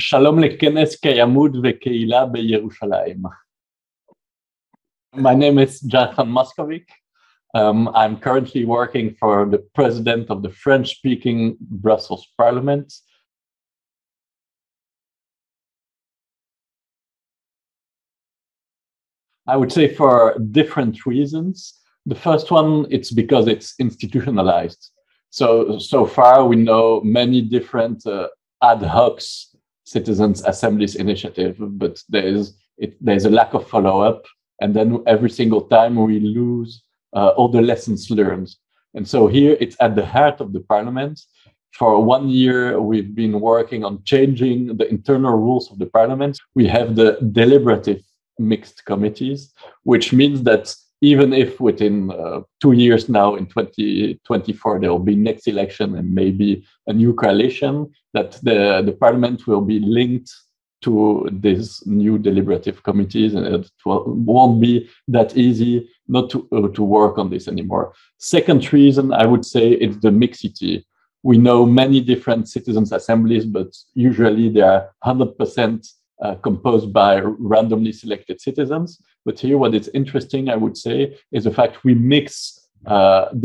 שלום לכנס קיימות וקהילה בירושלים. My name is Jonathan Moskovic. I'm currently working for the president of the French-speaking Brussels Parliament. I would say for different reasons. The first one, it's because it's institutionalized. So far we know many different ad hoc citizens assemblies initiative, but there's a lack of follow-up, and then every single time we lose all the lessons learned. And so here it's at the heart of the parliament. For 1 year, we've been working on changing the internal rules of the parliament. We have the deliberative mixed committees, which means that even if within 2 years now, in 2024, there will be next election and maybe a new coalition, that the parliament will be linked to these new deliberative committees, and it won't be that easy not to work on this anymore. Second reason, I would say, it's the mixity. We know many different citizens' assemblies, but usually they are 100% composed by randomly selected citizens. But here, what is interesting, I would say, is the fact we mix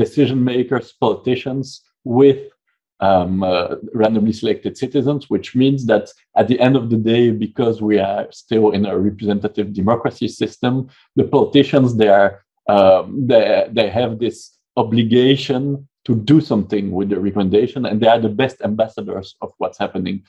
decision makers, politicians with randomly selected citizens, which means that at the end of the day, because we are still in a representative democracy system, the politicians, they have this obligation to do something with the recommendation, and they are the best ambassadors of what's happening.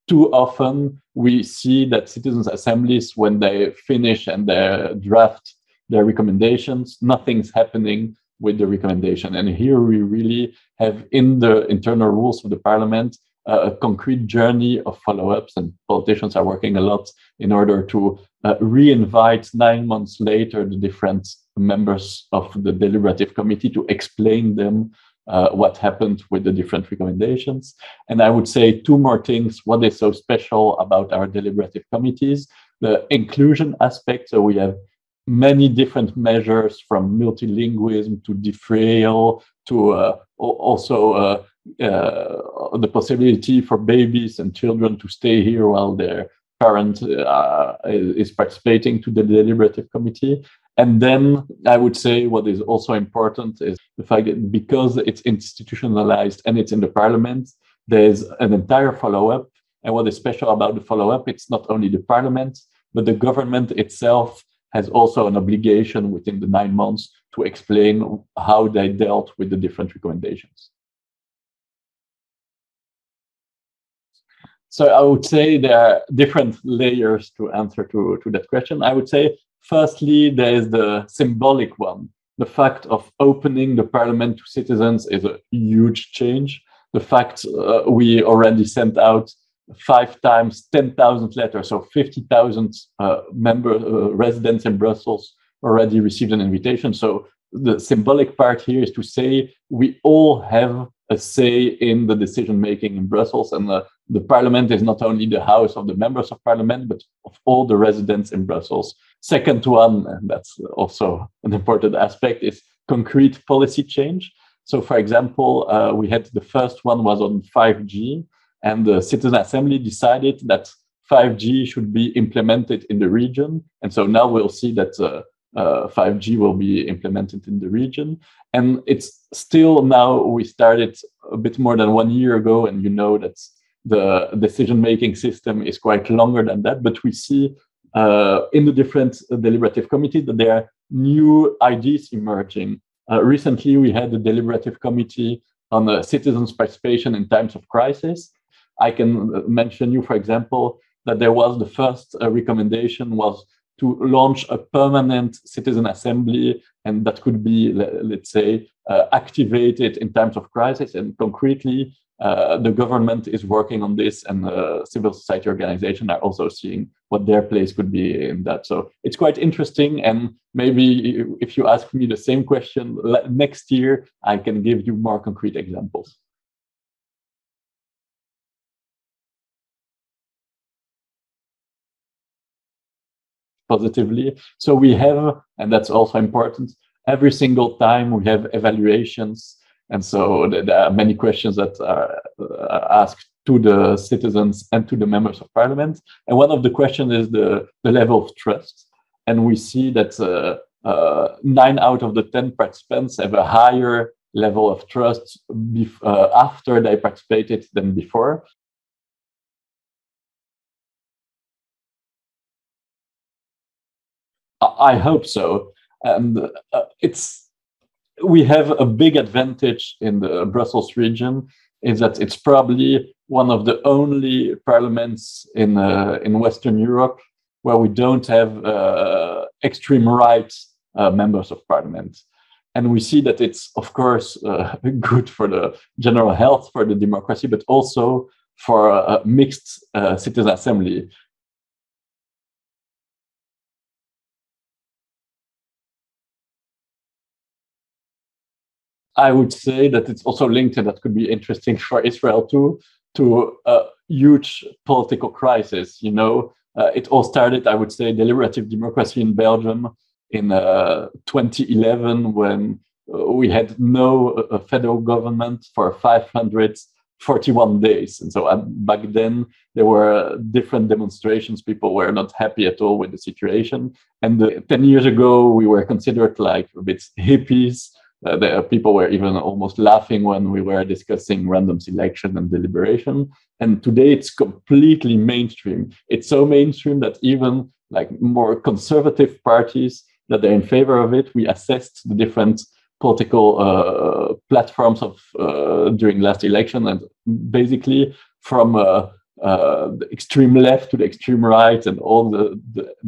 Too often we see that citizens' assemblies, when they finish and they draft their recommendations, nothing's happening with the recommendation. And here we really have, in the internal rules of the parliament, a concrete journey of follow-ups, and politicians are working a lot in order to re-invite 9 months later the different members of the deliberative committee to explain them what happened with the different recommendations. And I would say 2 more things. What is so special about our deliberative committees? The inclusion aspect. So we have many different measures, from multilingualism to defrayal to also the possibility for babies and children to stay here while their parent is participating to the deliberative committee. And then I would say what is also important is the fact that because it's institutionalized and it's in the parliament, there's an entire follow-up. And what is special about the follow-up, it's not only the parliament, but the government itself has also an obligation within the 9 months to explain how they dealt with the different recommendations. So I would say there are different layers to answer to that question. I would say, firstly, there is the symbolic one. The fact of opening the parliament to citizens is a huge change. The fact we already sent out 5 times 10,000 letters, so 50,000 residents in Brussels already received an invitation. So the symbolic part here is to say we all have a say in the decision making in Brussels, and the parliament is not only the house of the members of parliament, but of all the residents in Brussels. Second one, and that's also an important aspect, is concrete policy change. So for example, we had the first one was on 5G, and the Citizen Assembly decided that 5G should be implemented in the region. And so now we'll see that 5G will be implemented in the region. And it's still now, we started a bit more than 1 year ago, and you know that the decision-making system is quite longer than that, but we see in the different deliberative committees that there are new ideas emerging. Recently, we had a deliberative committee on citizens' participation in times of crisis. I can mention you, for example, that there was the first recommendation was to launch a permanent citizen assembly, and that could be, let's say, activated in times of crisis. And concretely, the government is working on this, and civil society organizations are also seeing what their place could be in that. So it's quite interesting. And maybe if you ask me the same question next year, I can give you more concrete examples. Positively. So we have, and that's also important, every single time we have evaluations. And so there are many questions that are asked to the citizens and to the members of parliament. And one of the questions is the level of trust. And we see that 9 out of the 10 participants have a higher level of trust after they participated than before. I hope so. And we have a big advantage in the Brussels region, is that it's probably one of the only parliaments in Western Europe where we don't have extreme right members of parliament. And we see that it's, of course, good for the general health, for the democracy, but also for a mixed citizen assembly. I would say that it's also linked, and that could be interesting for Israel too, to a huge political crisis. You know, it all started, I would say, deliberative democracy in Belgium in 2011, when we had no federal government for 541 days. And so back then, there were different demonstrations. People were not happy at all with the situation. And 10 years ago, we were considered like a bit hippies. People were even almost laughing when we were discussing random selection and deliberation. And today it's completely mainstream. It's so mainstream that even like more conservative parties that are in favor of it, we assessed the different political platforms of during last election, and basically from the extreme left to the extreme right and all the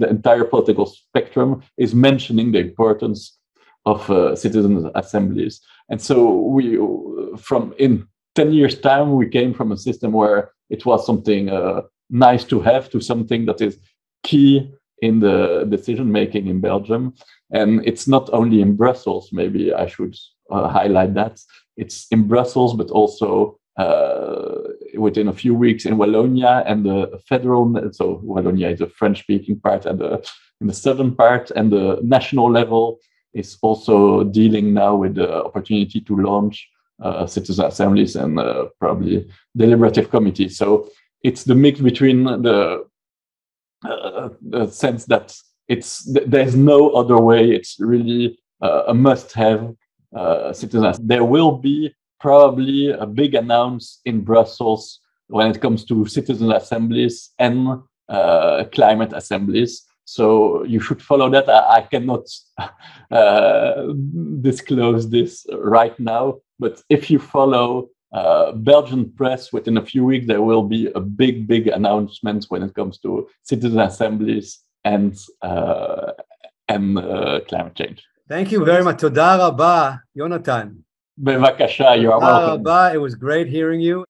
entire political spectrum is mentioning the importance of citizen assemblies. And so in 10 years' time, we came from a system where it was something nice to have to something that is key in the decision-making in Belgium. And it's not only in Brussels, maybe I should highlight that. It's in Brussels, but also within a few weeks in Wallonia and the federal, so Wallonia is a French-speaking part and in the southern part, and the national level is also dealing now with the opportunity to launch citizen assemblies and probably deliberative committees. So it's the mix between the sense that there's no other way. It's really a must-have citizens. There will be probably a big announce in Brussels when it comes to citizen assemblies and climate assemblies. So you should follow that. I cannot disclose this right now, but if you follow Belgian press, within a few weeks, there will be a big announcement when it comes to citizen assemblies and climate change. Thank you very much. תודה רבה, Jonathan. בבקשה, you are welcome. It was great hearing you.